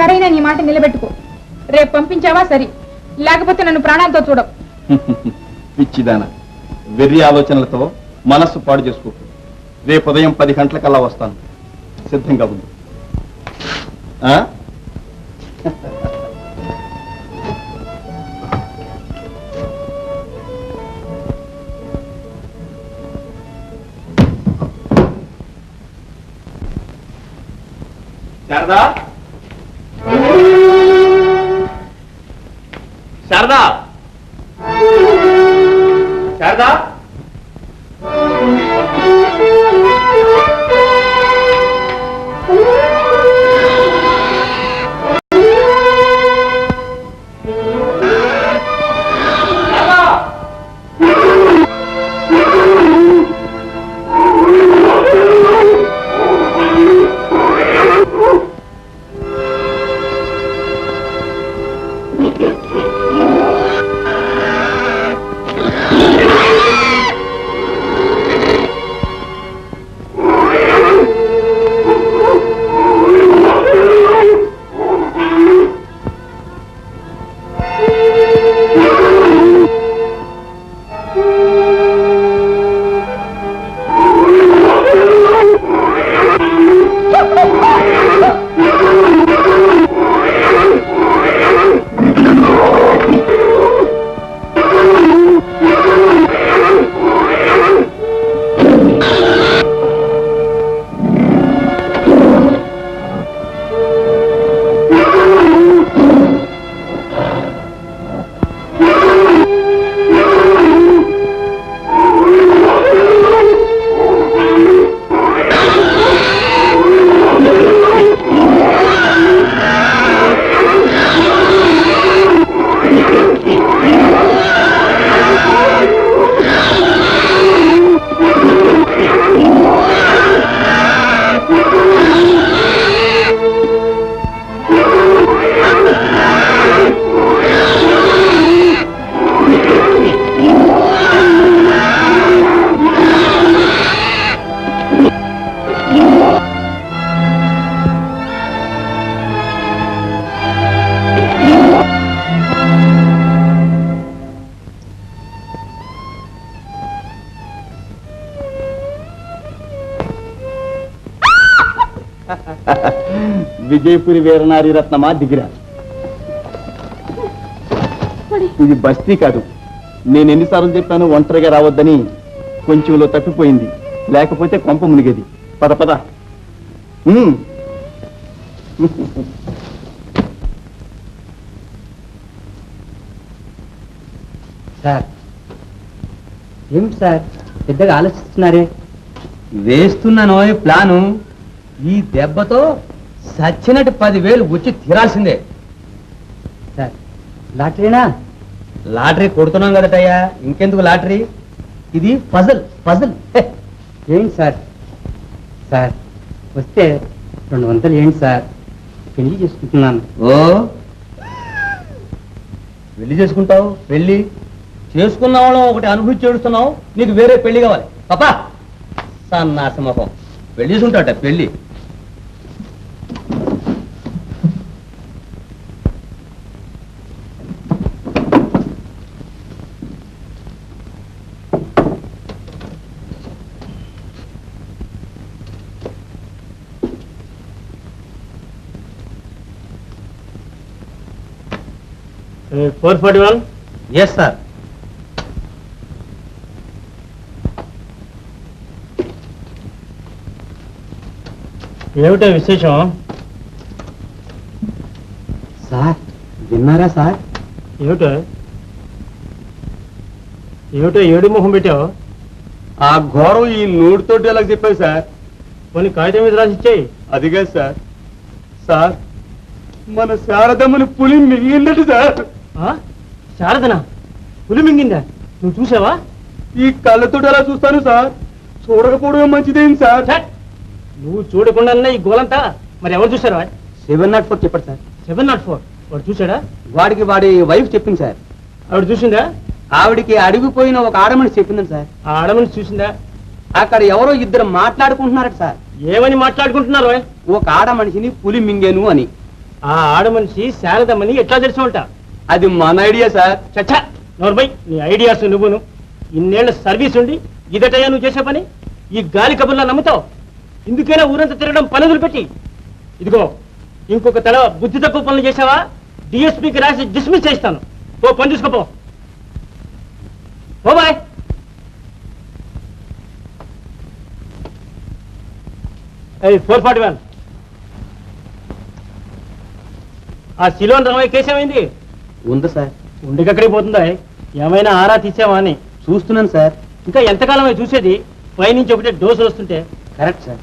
ఈసారైనా నీ మాట నిలబెట్టుకో. రేపు పంపించావా సరి, లేకపోతే నన్ను ప్రాణాలతో చూడవు. పిచ్చిదానా, వెర్రి ఆలోచనలతో మనస్సు పాడు చేసుకో. రేపు ఉదయం 10 గంటలకల్లా వస్తాను, సిద్ధంగా ఉంది. శారదా, శారదా, శారదా, విజయపురి వీరనారి రత్నమా దిగిరా. ఇది బస్తీ కాదు. నేను ఎన్నిసార్లు చెప్పాను ఒంటరిగా రావద్దని. కొంచెంలో తప్పిపోయింది, లేకపోతే కొంప మునిగేది. పద పద. సార్, ఏమిటి సార్ పెద్దగా ఆలోచిస్తున్నారే? వేస్తున్నాను ప్లాను. ఈ దెబ్బతో సచ్చినట్టు 10,000 వచ్చి తీరాల్సిందే. సార్, లాటరీనా? లాటరీ కొడుతున్నాం కదటయ్యా, ఇంకెందుకు లాటరీ? ఇది పజల్ పజల్. ఏంటి సార్? సార్ వస్తే 200 ఏంటి సార్? పెళ్లి చేసుకుంటున్నాను. ఓ, పెళ్లి చేసుకుంటావు? పెళ్లి చేసుకున్న వాళ్ళం ఒకటి అనుభూతి చేస్తున్నావు, నీకు వేరే పెళ్లి కావాలి. పాపా సన్నాసమహం, పెళ్లి చేసుకుంటాట పెళ్లి. $441. Yes sir. ఏమిటో విశేషం? సార్ విన్నారా సార్? ఏమిటో ఏమిటో ఏడు ముఖం పెట్టావు? ఆ ఘోరం ఈ నోటితోటి ఎలా చెప్పావు సార్? కొన్ని కాగితం మీద రాసి ఇచ్చేయి. అదిగా సార్. సార్, మన శారదమ్మని పులి మింగిందట సార్. శారదనా? పులి మింగిందా? నువ్వు చూసావా? ఈ కళ్ళతోటి ఎలా చూస్తాను సార్? చూడకపోవడం మంచిదేం సార్. నువ్వు చూడకుండా ఈ గోలంతా మరి ఎవరు చూసారా? 704 చెప్పాడు సార్. 704 వాడు చూసాడా? వాడికి వాడి వైఫ్ చెప్పింది సార్. ఆవిడ చూసిందా? ఆవిడికి అడిగిపోయిన ఒక ఆడమనిషి చెప్పిందని సార్. ఆ ఆడమనిషి చూసిందా? అక్కడ ఎవరో ఇద్దరు మాట్లాడుకుంటున్నారట సార్. ఏమని మాట్లాడుకుంటున్నారు? ఒక ఆడ మనిషిని పులి మింగేను అని. ఆ ఆడ మనిషి శారదమ్మని ఎట్లా తెలిసి ఉంటా? అది మన ఐడియా సార్. చచ్చా నోర్మై, నీ ఐడియాస్ నువ్వును. ఇన్నేళ్ల సర్వీస్ ఉండి ఇదటయ్యా నువ్వు చేసే పని? ఈ గాలి కబుర్లా నమ్ముతావు? ఇందుకైనా ఊరంతా తిరగడం పనులు పెట్టి. ఇదిగో ఇంకొక తడవ బుద్ధి తక్కువ పనులు చేసావా డిఎస్పీకి రాసి డిస్మిస్ చేస్తాను. ఓ పని చూసుకోపో. ఓ బాయ్. Hey, 441. ఆ సిలోన్ రమయ్య కేసేమైంది? ఉంది సార్. ఉండికక్కడికి పోతుందా? ఏమైనా ఆరా తీసావా అని చూస్తున్నాను సార్. ఇంకా ఎంతకాలమే చూసేది? పైనుంచి ఒకటే డోసులు వస్తుంటే. Correct sir.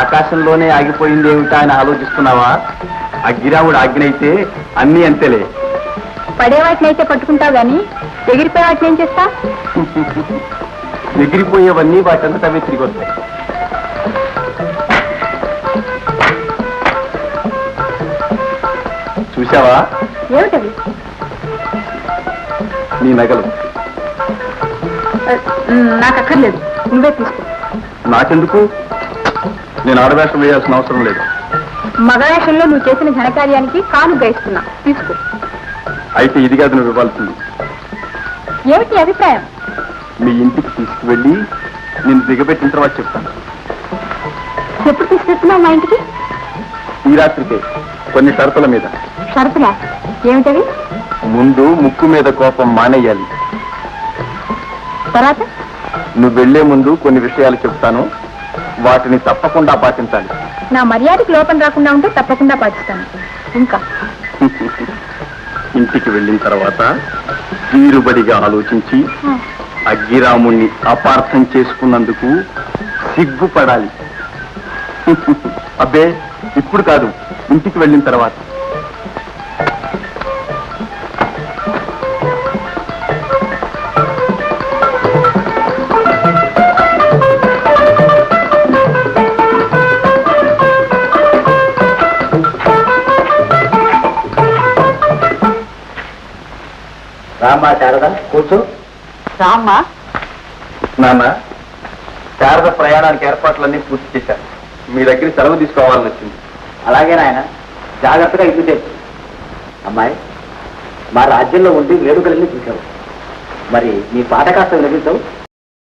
ఆకాశంలోనే ఆగిపోయింది ఏమిటా అని ఆలోచిస్తున్నావా? అగ్గిరాముడు ఆజ్ఞైతే అన్నీ అంతేలే. పడే వాటిని అయితే పట్టుకుంటావు గాని ఎగిరిపోయే వాటిని ఏం చేస్తా? ఎగిరిపోయేవన్నీ వాటంతట అవే తిరిగి వస్తాయి. చూసావా? ఏమిటవి? నీ నగలు. నాకు అక్కర్లేదు, నువ్వే తీసుకో. నాకెందుకు? నేను ఆడవేషం వేయాల్సిన అవసరం లేదు. మగవేషంలో నువ్వు చేసిన ఘనకార్యానికి కాను గ్రహిస్తున్నా, తీసుకో. అయితే ఇది కాదు నువ్వు ఇవ్వాల్సింది. ఏమిటి అభిప్రాయం? మీ ఇంటికి తీసుకువెళ్ళి నేను దిగబెట్టిన తర్వాత చెప్తాను. ఎప్పుడు తీసుకెళ్తున్నావు మా ఇంటికి? ఈ రాత్రికే, కొన్ని షరతుల మీద. షరతులా? ఏమిటవి? ముందు ముక్కు మీద కోపం మానేయాలి. తర్వాత? నువ్వు వెళ్లే ముందు కొన్ని విషయాలు చెప్తాను, వాటిని తప్పకుండా పాటించాలి. నా మర్యాదకి లోపం రాకుండా ఉంటే తప్పకుండా పాటిస్తాను. ఇంకా ఇంటికి వెళ్ళిన తర్వాత తీరుబడిగా ఆలోచించి అగ్గిరాముణ్ణి అపార్థం చేసుకున్నందుకు సిగ్గుపడాలి. అబ్బే, ఇప్పుడు కాదు, ఇంటికి వెళ్ళిన తర్వాత. రామ్మా శారద, కూర్చో. రామ్మా. నాన్న, శారద ప్రయాణానికి ఏర్పాట్లన్నీ పూర్తి చేశారు. మీ దగ్గర సెలవు తీసుకోవాలని వచ్చింది. అలాగే నాయన, జాగ్రత్తగా ఇల్లు తెచ్చు. అమ్మాయి, మా రాజ్యంలో ఉండి వేడుకలన్నీ చూసావు. మరి నీ పాట కాస్త వినిపించవు.